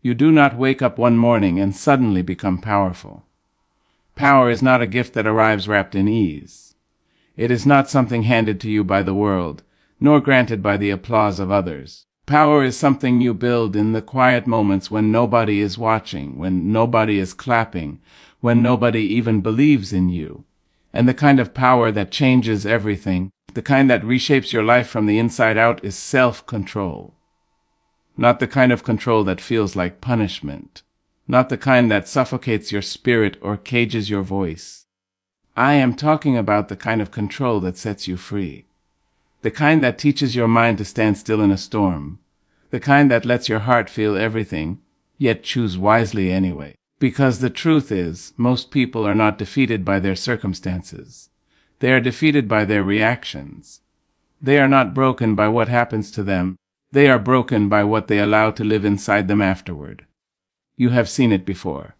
You do not wake up one morning and suddenly become powerful. Power is not a gift that arrives wrapped in ease. It is not something handed to you by the world, nor granted by the applause of others. Power is something you build in the quiet moments when nobody is watching, when nobody is clapping, when nobody even believes in you. And the kind of power that changes everything, the kind that reshapes your life from the inside out, is self-control. Not the kind of control that feels like punishment. Not the kind that suffocates your spirit or cages your voice. I am talking about the kind of control that sets you free. The kind that teaches your mind to stand still in a storm. The kind that lets your heart feel everything, yet choose wisely anyway. Because the truth is, most people are not defeated by their circumstances. They are defeated by their reactions. They are not broken by what happens to them. They are broken by what they allow to live inside them afterward. You have seen it before.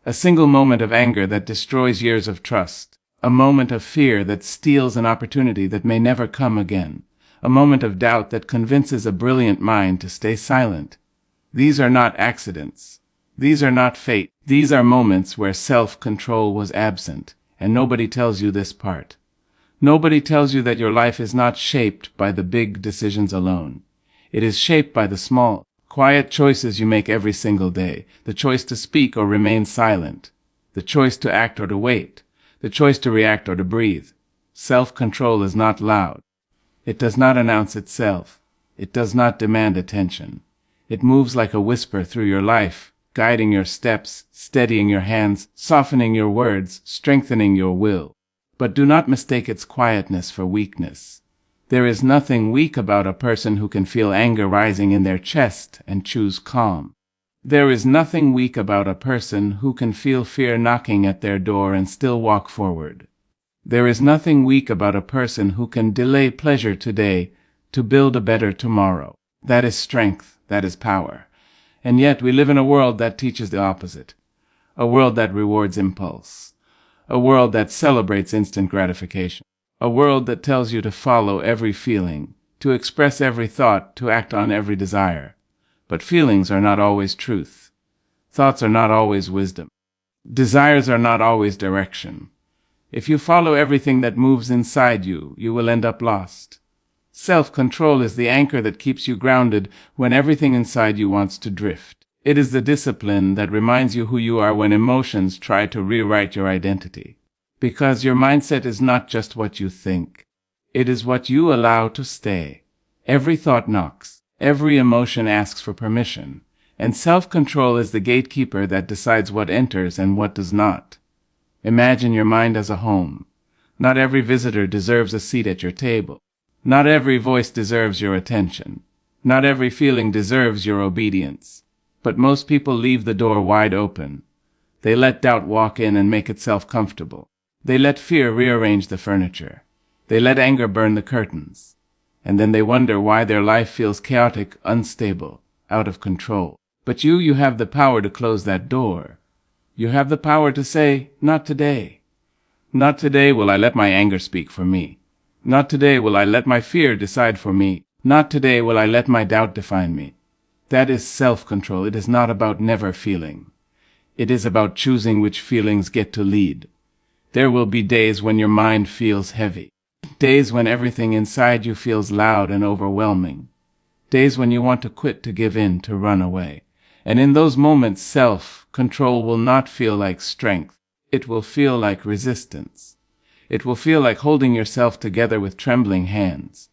A single moment of anger that destroys years of trust. A moment of fear that steals an opportunity that may never come again. A moment of doubt that convinces a brilliant mind to stay silent. These are not accidents. These are not fate. These are moments where self-control was absent, and nobody tells you this part. Nobody tells you that your life is not shaped by the big decisions alone. It is shaped by the small, quiet choices you make every single day. The choice to speak or remain silent. The choice to act or to wait. The choice to react or to breathe. Self-control is not loud. It does not announce itself. It does not demand attention. It moves like a whisper through your life, guiding your steps, steadying your hands, softening your words, strengthening your will. But do not mistake its quietness for weakness. There is nothing weak about a person who can feel anger rising in their chest and choose calm. There is nothing weak about a person who can feel fear knocking at their door and still walk forward. There is nothing weak about a person who can delay pleasure today to build a better tomorrow. That is strength. That is power. And yet we live in a world that teaches the opposite. A world that rewards impulse. A world that celebrates instant gratification. A world that tells you to follow every feeling, to express every thought, to act on every desire. But feelings are not always truth. Thoughts are not always wisdom. Desires are not always direction. If you follow everything that moves inside you, you will end up lost. Self-control is the anchor that keeps you grounded when everything inside you wants to drift. It is the discipline that reminds you who you are when emotions try to rewrite your identity. Because your mindset is not just what you think. It is what you allow to stay. Every thought knocks. Every emotion asks for permission. And self-control is the gatekeeper that decides what enters and what does not. Imagine your mind as a home. Not every visitor deserves a seat at your table. Not every voice deserves your attention. Not every feeling deserves your obedience. But most people leave the door wide open. They let doubt walk in and make itself comfortable. They let fear rearrange the furniture. They let anger burn the curtains. And then they wonder why their life feels chaotic, unstable, out of control. But you have the power to close that door. You have the power to say, not today. Not today will I let my anger speak for me. Not today will I let my fear decide for me. Not today will I let my doubt define me. That is self-control. It is not about never feeling. It is about choosing which feelings get to lead. There will be days when your mind feels heavy. Days when everything inside you feels loud and overwhelming. Days when you want to quit, to give in, to run away. And in those moments, self-control will not feel like strength. It will feel like resistance. It will feel like holding yourself together with trembling hands.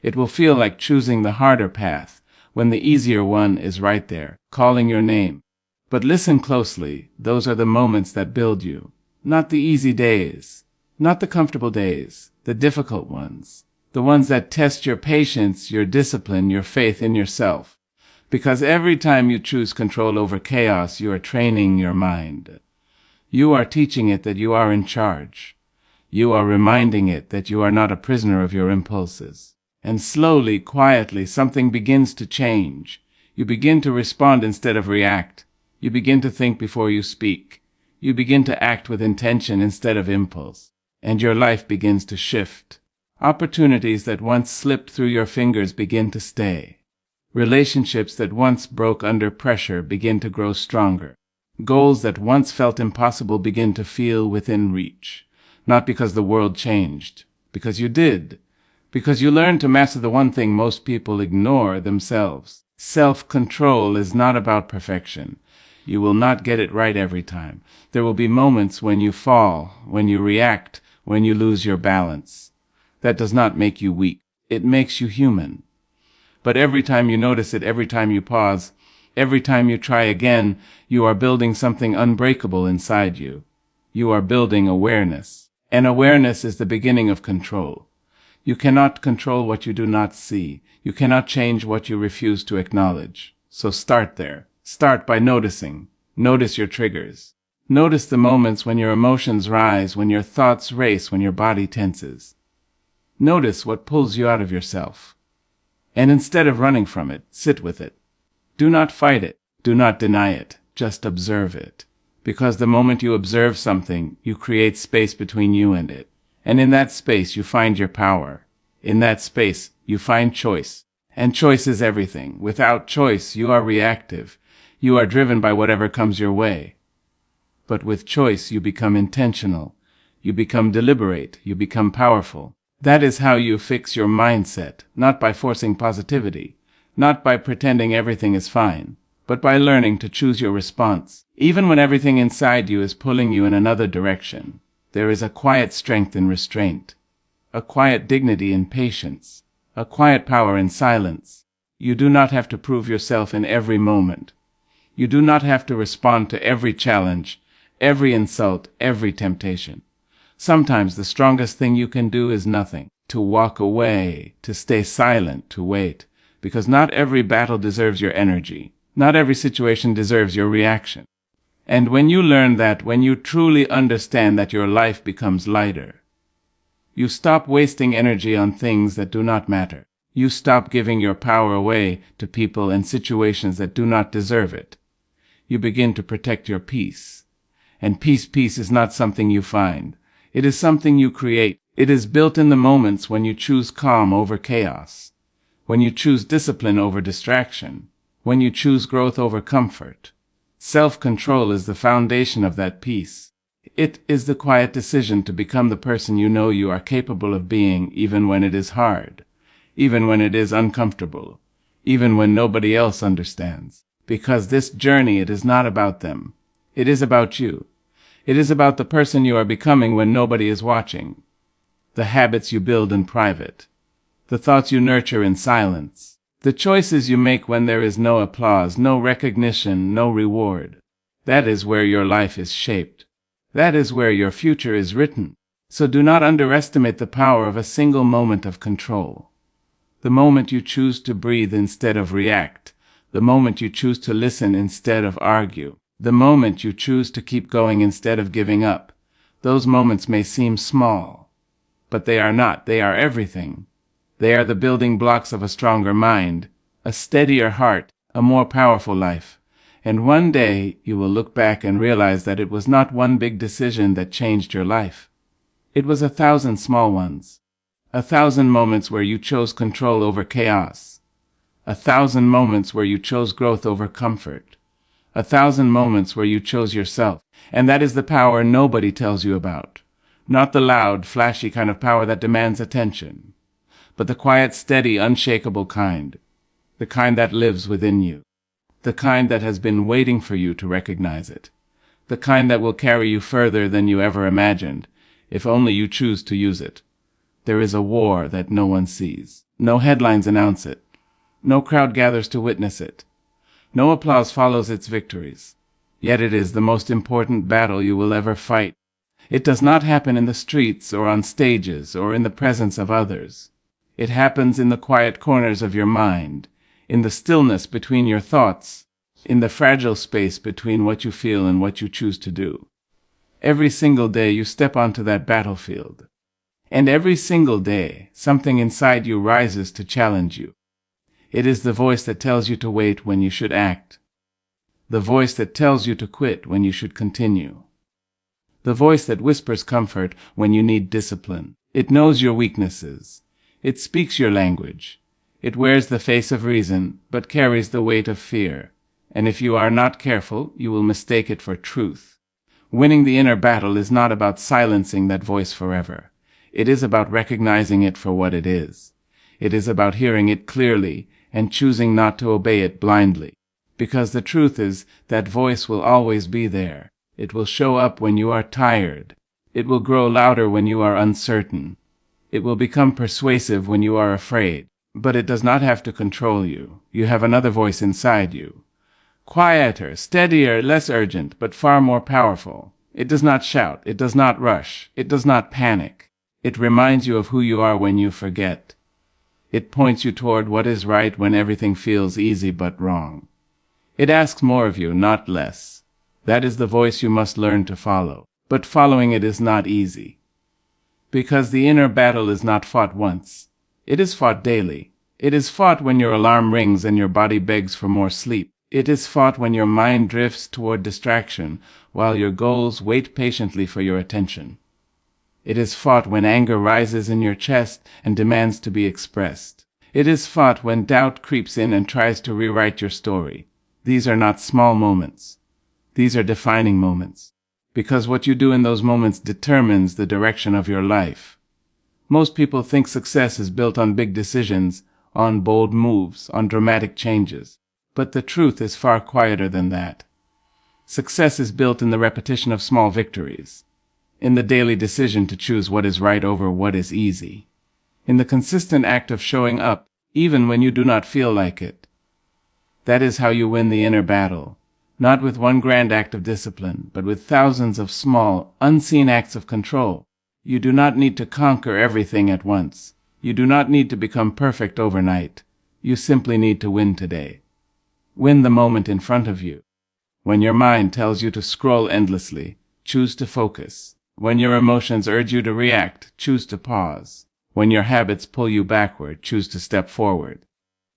It will feel like choosing the harder path when the easier one is right there, calling your name. But listen closely. Those are the moments that build you. Not the easy days, not the comfortable days, the difficult ones, the ones that test your patience, your discipline, your faith in yourself. Because every time you choose control over chaos, you are training your mind. You are teaching it that you are in charge. You are reminding it that you are not a prisoner of your impulses. And slowly, quietly, something begins to change. You begin to respond instead of react. You begin to think before you speak. You begin to act with intention instead of impulse, and your life begins to shift. Opportunities that once slipped through your fingers begin to stay. Relationships that once broke under pressure begin to grow stronger. Goals that once felt impossible begin to feel within reach. Not because the world changed, because you did. Because you learned to master the one thing most people ignore themselves. Self-control is not about perfection. You will not get it right every time. There will be moments when you fall, when you react, when you lose your balance. That does not make you weak. It makes you human. But every time you notice it, every time you pause, every time you try again, you are building something unbreakable inside you. You are building awareness. And awareness is the beginning of control. You cannot control what you do not see. You cannot change what you refuse to acknowledge. So start there. Start by noticing. Notice your triggers. Notice the moments when your emotions rise, when your thoughts race, when your body tenses. Notice what pulls you out of yourself. And instead of running from it, sit with it. Do not fight it. Do not deny it. Just observe it. Because the moment you observe something, you create space between you and it. And in that space, you find your power. In that space, you find choice. And choice is everything. Without choice, you are reactive. You are driven by whatever comes your way. But with choice, you become intentional. You become deliberate. You become powerful. That is how you fix your mindset, not by forcing positivity, not by pretending everything is fine, but by learning to choose your response. Even when everything inside you is pulling you in another direction, there is a quiet strength in restraint, a quiet dignity in patience, a quiet power in silence. You do not have to prove yourself in every moment. You do not have to respond to every challenge, every insult, every temptation. Sometimes the strongest thing you can do is nothing. To walk away, to stay silent, to wait. Because not every battle deserves your energy. Not every situation deserves your reaction. And when you learn that, when you truly understand that, your life becomes lighter. You stop wasting energy on things that do not matter. You stop giving your power away to people and situations that do not deserve it. You begin to protect your peace. And peace is not something you find. It is something you create. It is built in the moments when you choose calm over chaos, when you choose discipline over distraction, when you choose growth over comfort. Self-control is the foundation of that peace. It is the quiet decision to become the person you know you are capable of being, even when it is hard, even when it is uncomfortable, even when nobody else understands. Because this journey, it is not about them. It is about you. It is about the person you are becoming when nobody is watching, the habits you build in private, the thoughts you nurture in silence, the choices you make when there is no applause, no recognition, no reward. That is where your life is shaped. That is where your future is written. So do not underestimate the power of a single moment of control. The moment you choose to breathe instead of react, the moment you choose to listen instead of argue, the moment you choose to keep going instead of giving up. Those moments may seem small, but they are not. They are everything. They are the building blocks of a stronger mind, a steadier heart, a more powerful life. And one day you will look back and realize that it was not one big decision that changed your life. It was 1,000 small ones. 1,000 moments where you chose control over chaos. 1,000 moments where you chose growth over comfort. 1,000 moments where you chose yourself. And that is the power nobody tells you about. Not the loud, flashy kind of power that demands attention, but the quiet, steady, unshakable kind. The kind that lives within you. The kind that has been waiting for you to recognize it. The kind that will carry you further than you ever imagined, if only you choose to use it. There is a war that no one sees. No headlines announce it. No crowd gathers to witness it. No applause follows its victories. Yet it is the most important battle you will ever fight. It does not happen in the streets or on stages or in the presence of others. It happens in the quiet corners of your mind, in the stillness between your thoughts, in the fragile space between what you feel and what you choose to do. Every single day you step onto that battlefield. And every single day, something inside you rises to challenge you. It is the voice that tells you to wait when you should act. The voice that tells you to quit when you should continue. The voice that whispers comfort when you need discipline. It knows your weaknesses. It speaks your language. It wears the face of reason, but carries the weight of fear. And if you are not careful, you will mistake it for truth. Winning the inner battle is not about silencing that voice forever. It is about recognizing it for what it is. It is about hearing it clearly and choosing not to obey it blindly. Because the truth is, that voice will always be there. It will show up when you are tired. It will grow louder when you are uncertain. It will become persuasive when you are afraid. But it does not have to control you. You have another voice inside you. Quieter, steadier, less urgent, but far more powerful. It does not shout. It does not rush. It does not panic. It reminds you of who you are when you forget. It points you toward what is right when everything feels easy but wrong. It asks more of you, not less. That is the voice you must learn to follow. But following it is not easy. Because the inner battle is not fought once. It is fought daily. It is fought when your alarm rings and your body begs for more sleep. It is fought when your mind drifts toward distraction while your goals wait patiently for your attention. It is fought when anger rises in your chest and demands to be expressed. It is fought when doubt creeps in and tries to rewrite your story. These are not small moments. These are defining moments. Because what you do in those moments determines the direction of your life. Most people think success is built on big decisions, on bold moves, on dramatic changes. But the truth is far quieter than that. Success is built in the repetition of small victories, in the daily decision to choose what is right over what is easy, in the consistent act of showing up, even when you do not feel like it. That is how you win the inner battle, not with one grand act of discipline, but with thousands of small, unseen acts of control. You do not need to conquer everything at once. You do not need to become perfect overnight. You simply need to win today. Win the moment in front of you. When your mind tells you to scroll endlessly, choose to focus. When your emotions urge you to react, choose to pause. When your habits pull you backward, choose to step forward.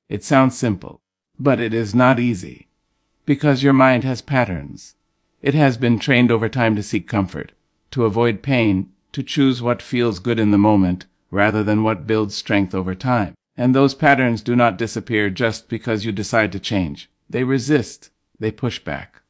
It sounds simple, but it is not easy. Because your mind has patterns. It has been trained over time to seek comfort, to avoid pain, to choose what feels good in the moment, rather than what builds strength over time. And those patterns do not disappear just because you decide to change. They resist. They push back.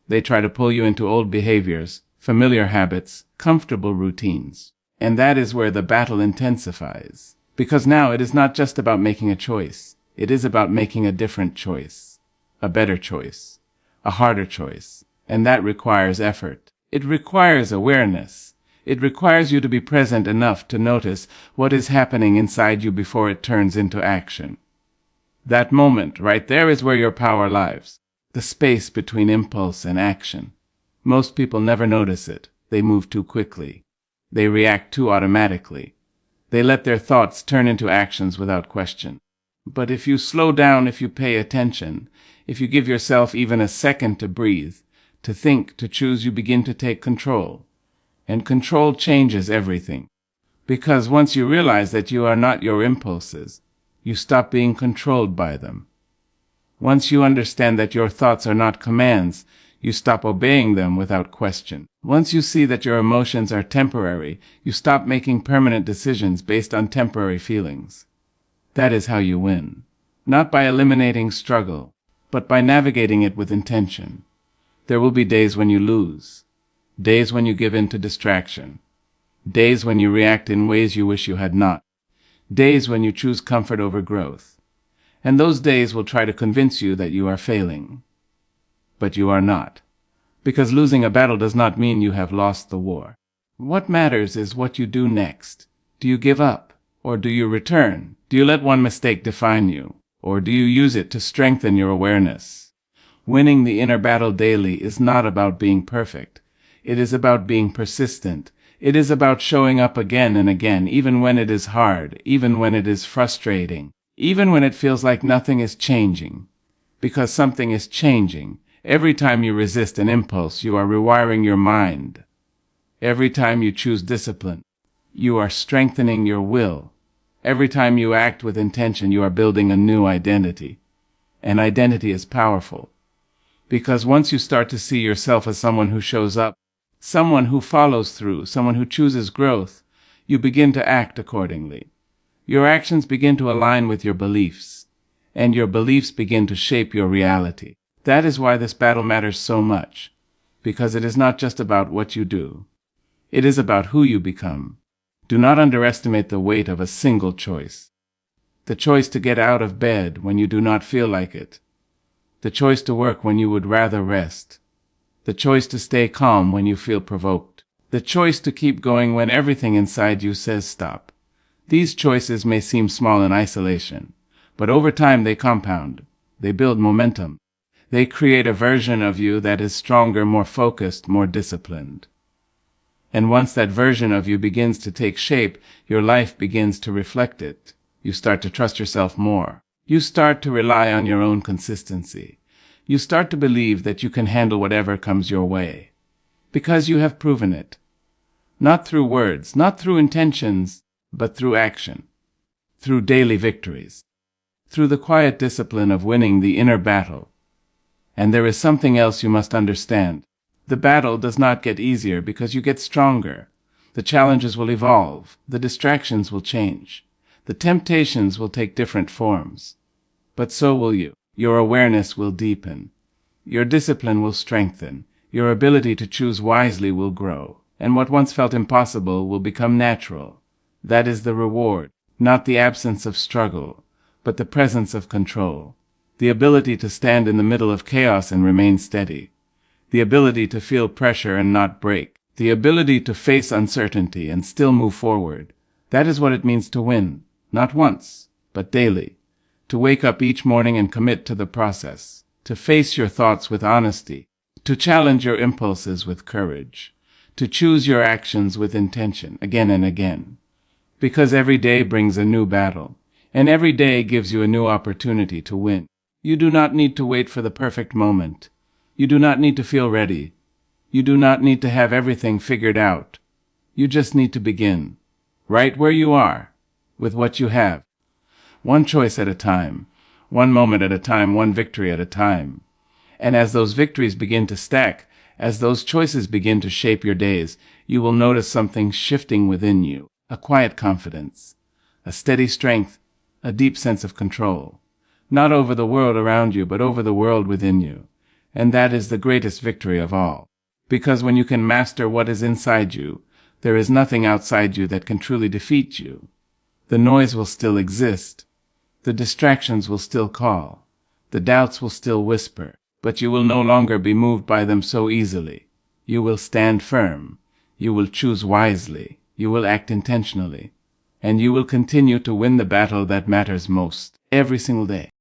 They try to pull you into old behaviors, familiar habits, comfortable routines. And that is where the battle intensifies. Because now it is not just about making a choice. It is about making a different choice. A better choice. A harder choice. And that requires effort. It requires awareness. It requires you to be present enough to notice what is happening inside you before it turns into action. That moment right there is where your power lies. The space between impulse and action. Most people never notice it. They move too quickly. They react too automatically. They let their thoughts turn into actions without question. But if you slow down, if you pay attention, if you give yourself even a second to breathe, to think, to choose, you begin to take control. And control changes everything. Because once you realize that you are not your impulses, you stop being controlled by them. Once you understand that your thoughts are not commands, you stop obeying them without question. Once you see that your emotions are temporary, you stop making permanent decisions based on temporary feelings. That is how you win. Not by eliminating struggle, but by navigating it with intention. There will be days when you lose. Days when you give in to distraction. Days when you react in ways you wish you had not. Days when you choose comfort over growth. And those days will try to convince you that you are failing. But you are not. Because losing a battle does not mean you have lost the war. What matters is what you do next. Do you give up? Or do you return? Do you let one mistake define you? Or do you use it to strengthen your awareness? Winning the inner battle daily is not about being perfect. It is about being persistent. It is about showing up again and again, even when it is hard, even when it is frustrating, even when it feels like nothing is changing. Because something is changing. Every time you resist an impulse, you are rewiring your mind. Every time you choose discipline, you are strengthening your will. Every time you act with intention, you are building a new identity. And identity is powerful. Because once you start to see yourself as someone who shows up, someone who follows through, someone who chooses growth, you begin to act accordingly. Your actions begin to align with your beliefs, and your beliefs begin to shape your reality. That is why this battle matters so much, because it is not just about what you do. It is about who you become. Do not underestimate the weight of a single choice. The choice to get out of bed when you do not feel like it. The choice to work when you would rather rest. The choice to stay calm when you feel provoked. The choice to keep going when everything inside you says stop. These choices may seem small in isolation, but over time they compound. They build momentum. They create a version of you that is stronger, more focused, more disciplined. And once that version of you begins to take shape, your life begins to reflect it. You start to trust yourself more. You start to rely on your own consistency. You start to believe that you can handle whatever comes your way, because you have proven it. Not through words, not through intentions, but through action, through daily victories, through the quiet discipline of winning the inner battle. And there is something else you must understand. The battle does not get easier because you get stronger. The challenges will evolve. The distractions will change. The temptations will take different forms. But so will you. Your awareness will deepen. Your discipline will strengthen. Your ability to choose wisely will grow. And what once felt impossible will become natural. That is the reward, not the absence of struggle, but the presence of control. The ability to stand in the middle of chaos and remain steady. The ability to feel pressure and not break. The ability to face uncertainty and still move forward. That is what it means to win, not once, but daily. To wake up each morning and commit to the process. To face your thoughts with honesty. To challenge your impulses with courage. To choose your actions with intention again and again. Because every day brings a new battle, and every day gives you a new opportunity to win. You do not need to wait for the perfect moment. You do not need to feel ready. You do not need to have everything figured out. You just need to begin, right where you are, with what you have. One choice at a time, one moment at a time, one victory at a time. And as those victories begin to stack, as those choices begin to shape your days, you will notice something shifting within you. A quiet confidence, a steady strength, a deep sense of control. Not over the world around you, but over the world within you. And that is the greatest victory of all. Because when you can master what is inside you, there is nothing outside you that can truly defeat you. The noise will still exist. The distractions will still call. The doubts will still whisper. But you will no longer be moved by them so easily. You will stand firm. You will choose wisely. You will act intentionally. And you will continue to win the battle that matters most every single day.